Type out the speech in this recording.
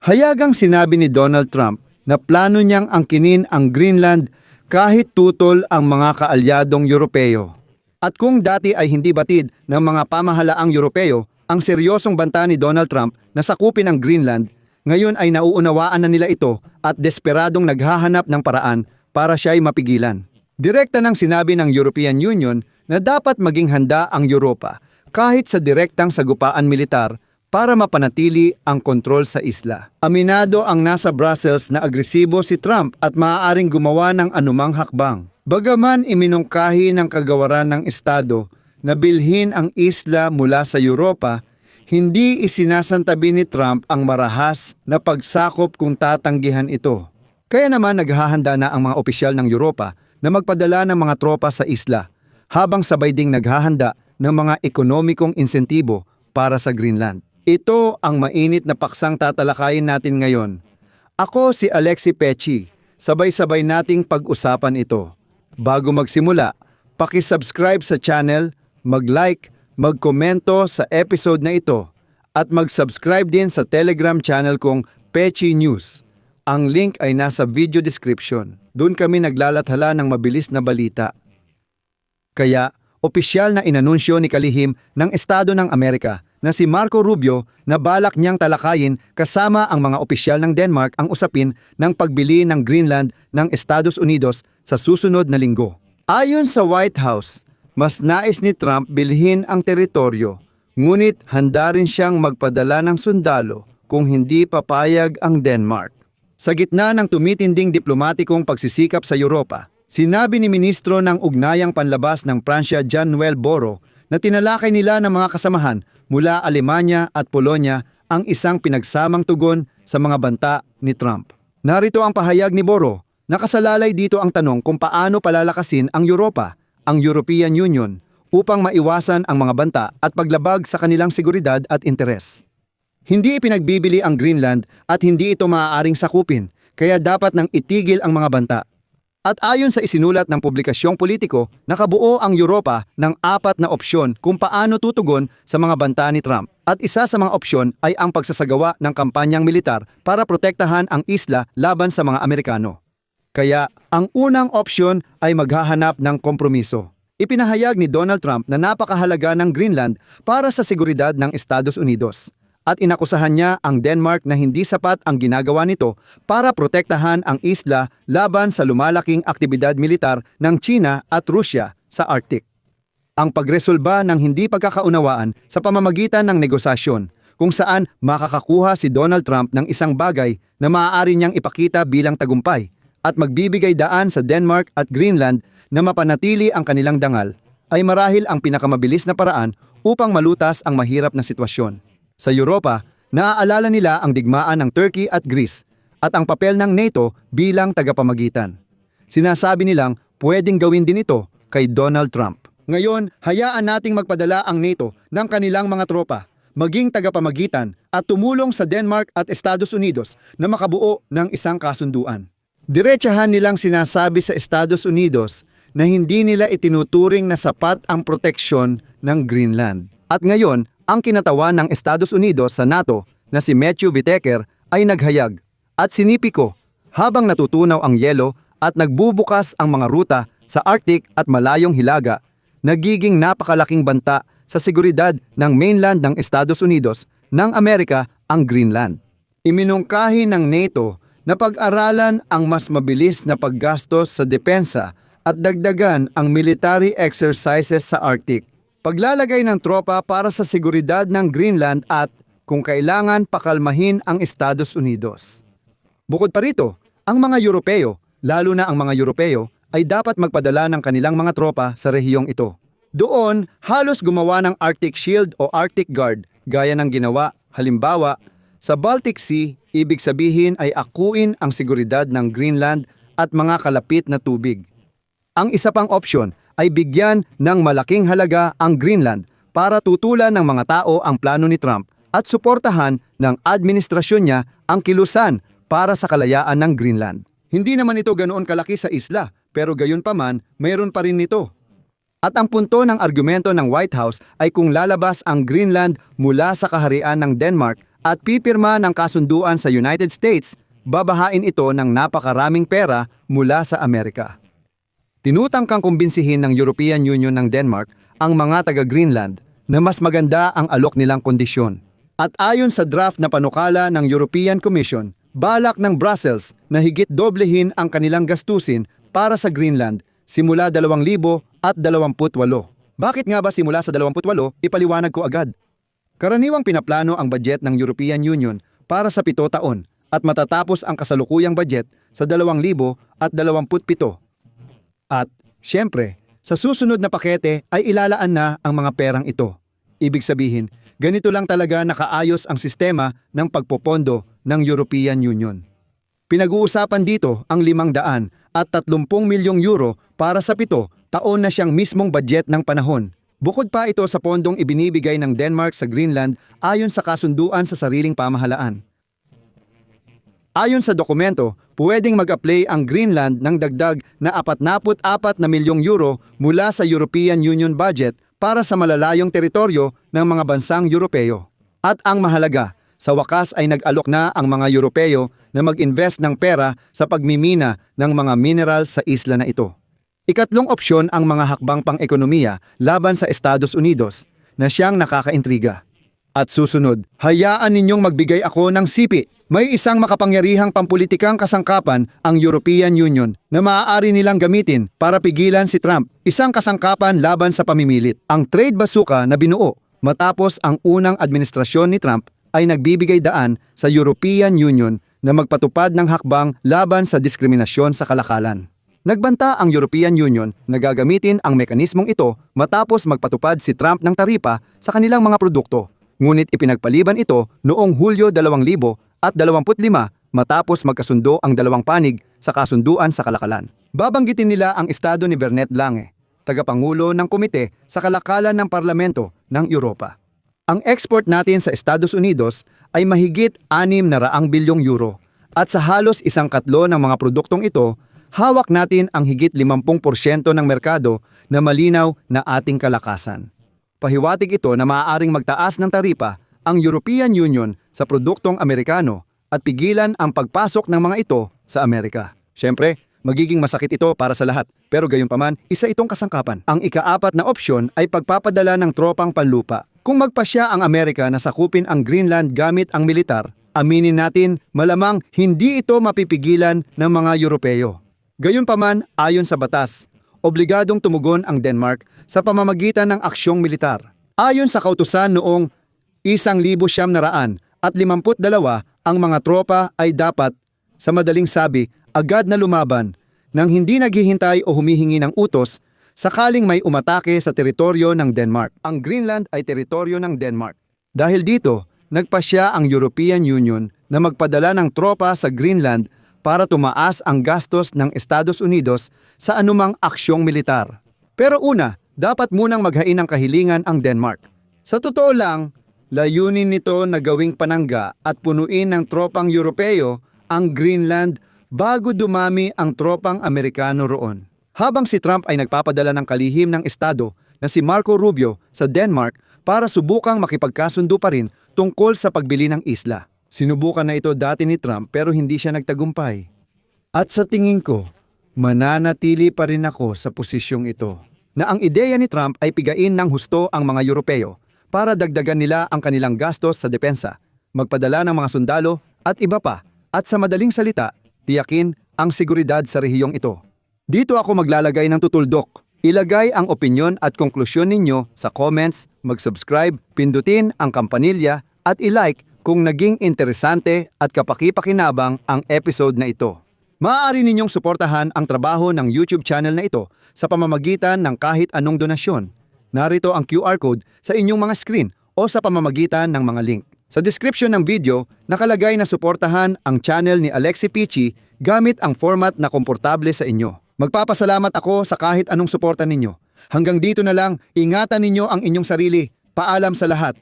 Hayagang sinabi ni Donald Trump na plano niyang angkinin ang Greenland kahit tutol ang mga kaalyadong Europeo. At kung dati ay hindi batid ng mga pamahalaang Europeo ang seryosong banta ni Donald Trump na sakupin ang Greenland, ngayon ay nauunawaan na nila ito at desperadong naghahanap ng paraan para siya'y mapigilan. Direkta nang sinabi ng European Union na dapat maging handa ang Europa kahit sa direktang sagupaan militar para mapanatili ang kontrol sa isla. Aminado ang nasa Brussels na agresibo si Trump at maaaring gumawa ng anumang hakbang. Bagaman iminungkahi ng kagawaran ng Estado na bilhin ang isla mula sa Europa, hindi isinasantabi ni Trump ang marahas na pagsakop kung tatanggihan ito. Kaya naman naghahanda na ang mga opisyal ng Europa na magpadala ng mga tropa sa isla, habang sabay ding naghahanda ng mga ekonomikong insentibo para sa Greenland. Ito ang mainit na paksang tatalakayin natin ngayon. Ako si Alexi Pechi. Sabay-sabay nating pag-usapan ito. Bago magsimula, paki-subscribe sa channel, mag-like, mag-komento sa episode na ito, at mag-subscribe din sa Telegram channel kong Pechi News. Ang link ay nasa video description. Doon kami naglalathala ng mabilis na balita. Kaya, opisyal na inanunsyo ni kalihim ng Estado ng Amerika na si Marco Rubio na balak niyang talakayin kasama ang mga opisyal ng Denmark ang usapin ng pagbili ng Greenland ng Estados Unidos sa susunod na linggo. Ayon sa White House, mas nais ni Trump bilhin ang teritoryo, ngunit handa rin siyang magpadala ng sundalo kung hindi papayag ang Denmark. Sa gitna ng tumitinding diplomatikong pagsisikap sa Europa, sinabi ni Ministro ng Ugnayang Panlabas ng Pransya Jean-Noel Borrell na tinalakay nila ng mga kasamahan mula Alemanya at Polonya ang isang pinagsamang tugon sa mga banta ni Trump. Narito ang pahayag ni Borrell. Nakasalalay dito ang tanong kung paano palalakasin ang Europa, ang European Union, upang maiwasan ang mga banta at paglabag sa kanilang seguridad at interes. Hindi ipinagbibili ang Greenland at hindi ito maaaring sakupin, kaya dapat nang itigil ang mga banta. At ayon sa isinulat ng publikasyong politiko, nakabuo ang Europa ng 4 na opsyon kung paano tutugon sa mga banta ni Trump. At isa sa mga opsyon ay ang pagsasagawa ng kampanyang militar para protektahan ang isla laban sa mga Amerikano. Kaya, ang unang opsyon ay maghahanap ng kompromiso. Ipinahayag ni Donald Trump na napakahalaga ng Greenland para sa seguridad ng Estados Unidos. At inakusahan niya ang Denmark na hindi sapat ang ginagawa nito para protektahan ang isla laban sa lumalaking aktibidad militar ng China at Rusya sa Arctic. Ang pagresolba ng hindi pagkakaunawaan sa pamamagitan ng negosasyon kung saan makakakuha si Donald Trump ng isang bagay na maaari niyang ipakita bilang tagumpay at magbibigay daan sa Denmark at Greenland na mapanatili ang kanilang dangal ay marahil ang pinakamabilis na paraan upang malutas ang mahirap na sitwasyon. Sa Europa, naaalala nila ang digmaan ng Turkey at Greece at ang papel ng NATO bilang tagapamagitan. Sinasabi nilang pwedeng gawin din ito kay Donald Trump. Ngayon, hayaan nating magpadala ang NATO ng kanilang mga tropa, maging tagapamagitan at tumulong sa Denmark at Estados Unidos na makabuo ng isang kasunduan. Diretsahan nilang sinasabi sa Estados Unidos na hindi nila itinuturing na sapat ang proteksyon ng Greenland. At ngayon, ang kinatawan ng Estados Unidos sa NATO na si Matthew Whitaker ay naghayag at sinipiko habang natutunaw ang yelo at nagbubukas ang mga ruta sa Arctic at malayong hilaga, nagiging napakalaking banta sa seguridad ng mainland ng Estados Unidos ng Amerika ang Greenland. Iminungkahi ng NATO na pag-aralan ang mas mabilis na paggastos sa depensa at dagdagan ang military exercises sa Arctic. Paglalagay ng tropa para sa seguridad ng Greenland at, kung kailangan, pakalmahin ang Estados Unidos. Bukod pa rito, ang mga Europeo, lalo na ang mga Europeo, ay dapat magpadala ng kanilang mga tropa sa rehiyong ito. Doon, halos gumawa ng Arctic Shield o Arctic Guard, gaya ng ginawa, halimbawa, sa Baltic Sea, ibig sabihin ay akuin ang seguridad ng Greenland at mga kalapit na tubig. Ang isa pang opsyon ay bigyan ng malaking halaga ang Greenland para tutulan ng mga tao ang plano ni Trump at suportahan ng administrasyon niya ang kilusan para sa kalayaan ng Greenland. Hindi naman ito ganoon kalaki sa isla, pero gayon pa man, mayroon pa rin nito. At ang punto ng argumento ng White House ay kung lalabas ang Greenland mula sa kaharian ng Denmark at pipirma ng kasunduan sa United States, babahain ito ng napakaraming pera mula sa Amerika. Tinutangkang kumbinsihin ng European Union ng Denmark ang mga taga-Greenland na mas maganda ang alok nilang kondisyon. At ayon sa draft na panukala ng European Commission, balak ng Brussels na higit doblehin ang kanilang gastusin para sa Greenland simula 2028. Bakit nga ba simula sa 28? Ipaliwanag ko agad. Karaniwang pinaplano ang budget ng European Union para sa 7 taon at matatapos ang kasalukuyang budget sa 2027. At, syempre, sa susunod na pakete ay ilalaan na ang mga perang ito. Ibig sabihin, ganito lang talaga nakaayos ang sistema ng pagpopondo ng European Union. Pinag-uusapan dito ang 530 milyong euro para sa 7 taon na siyang mismong budget ng panahon. Bukod pa ito sa pondong ibinibigay ng Denmark sa Greenland ayon sa kasunduan sa sariling pamahalaan. Ayon sa dokumento, pwedeng mag-apply ang Greenland ng dagdag na 44 na milyong euro mula sa European Union budget para sa malalayong teritoryo ng mga bansang Europeo. At ang mahalaga, sa wakas ay nag-alok na ang mga Europeo na mag-invest ng pera sa pagmimina ng mga mineral sa isla na ito. Ikatlong opsyon ang mga hakbang pang-ekonomiya laban sa Estados Unidos na siyang nakakaintriga. At susunod, hayaan ninyong magbigay ako ng sipi. May isang makapangyarihang pampulitikang kasangkapan ang European Union na maaari nilang gamitin para pigilan si Trump. Isang kasangkapan laban sa pamimilit. Ang trade bazooka na binuo matapos ang unang administrasyon ni Trump ay nagbibigay daan sa European Union na magpatupad ng hakbang laban sa diskriminasyon sa kalakalan. Nagbanta ang European Union na gagamitin ang mekanismong ito matapos magpatupad si Trump ng taripa sa kanilang mga produkto. Ngunit ipinagpaliban ito noong Hulyo 2025 matapos magkasundo ang dalawang panig sa kasunduan sa kalakalan. Babanggitin nila ang estado ni Bernet Lange, tagapangulo ng komite sa kalakalan ng parlamento ng Europa. Ang export natin sa Estados Unidos ay mahigit 600 bilyong euro at sa halos 1/4 ng mga produktong ito, hawak natin ang higit 50% ng merkado na malinaw na ating kalakasan. Pahiwatig ito na maaaring magtaas ng taripa ang European Union sa produktong Amerikano at pigilan ang pagpasok ng mga ito sa Amerika. Siyempre, magiging masakit ito para sa lahat, pero gayunpaman, isa itong kasangkapan. Ang ika-4 na opsyon ay pagpapadala ng tropang panlupa. Kung magpasya ang Amerika na sakupin ang Greenland gamit ang militar, aminin natin malamang hindi ito mapipigilan ng mga Europeo. Gayunpaman, ayon sa batas, obligadong tumugon ang Denmark sa pamamagitan ng aksyong militar. Ayon sa kautusan noong 1952, ang mga tropa ay dapat, sa madaling sabi, agad na lumaban nang hindi naghihintay o humihingi ng utos sakaling may umatake sa teritoryo ng Denmark. Ang Greenland ay teritoryo ng Denmark. Dahil dito, nagpasya ang European Union na magpadala ng tropa sa Greenland para tumaas ang gastos ng Estados Unidos sa anumang aksyong militar. Pero una, dapat munang maghain ng kahilingan ang Denmark. Sa totoo lang, layunin nito na gawing panangga at punuin ng tropang Europeo ang Greenland bago dumami ang tropang Amerikano roon. Habang si Trump ay nagpapadala ng kalihim ng estado na si Marco Rubio sa Denmark para subukang makipagkasundo pa rin tungkol sa pagbili ng isla. Sinubukan na ito dati ni Trump pero hindi siya nagtagumpay. At sa tingin ko, mananatili pa rin ako sa posisyong ito na ang ideya ni Trump ay pigain ng husto ang mga Europeo para dagdagan nila ang kanilang gastos sa depensa, magpadala ng mga sundalo at iba pa, at sa madaling salita, tiyakin ang seguridad sa rehiyong ito. Dito ako maglalagay ng tutuldok. Ilagay ang opinyon at konklusyon ninyo sa comments, mag-subscribe, pindutin ang kampanilya at i-like kung naging interesante at kapaki-pakinabang ang episode na ito. Maaari ninyong suportahan ang trabaho ng YouTube channel na ito sa pamamagitan ng kahit anong donasyon. Narito ang QR code sa inyong mga screen o sa pamamagitan ng mga link. Sa description ng video, nakalagay na suportahan ang channel ni Alexi Pichi gamit ang format na komportable sa inyo. Magpapasalamat ako sa kahit anong suporta ninyo. Hanggang dito na lang, ingatan ninyo ang inyong sarili. Paalam sa lahat.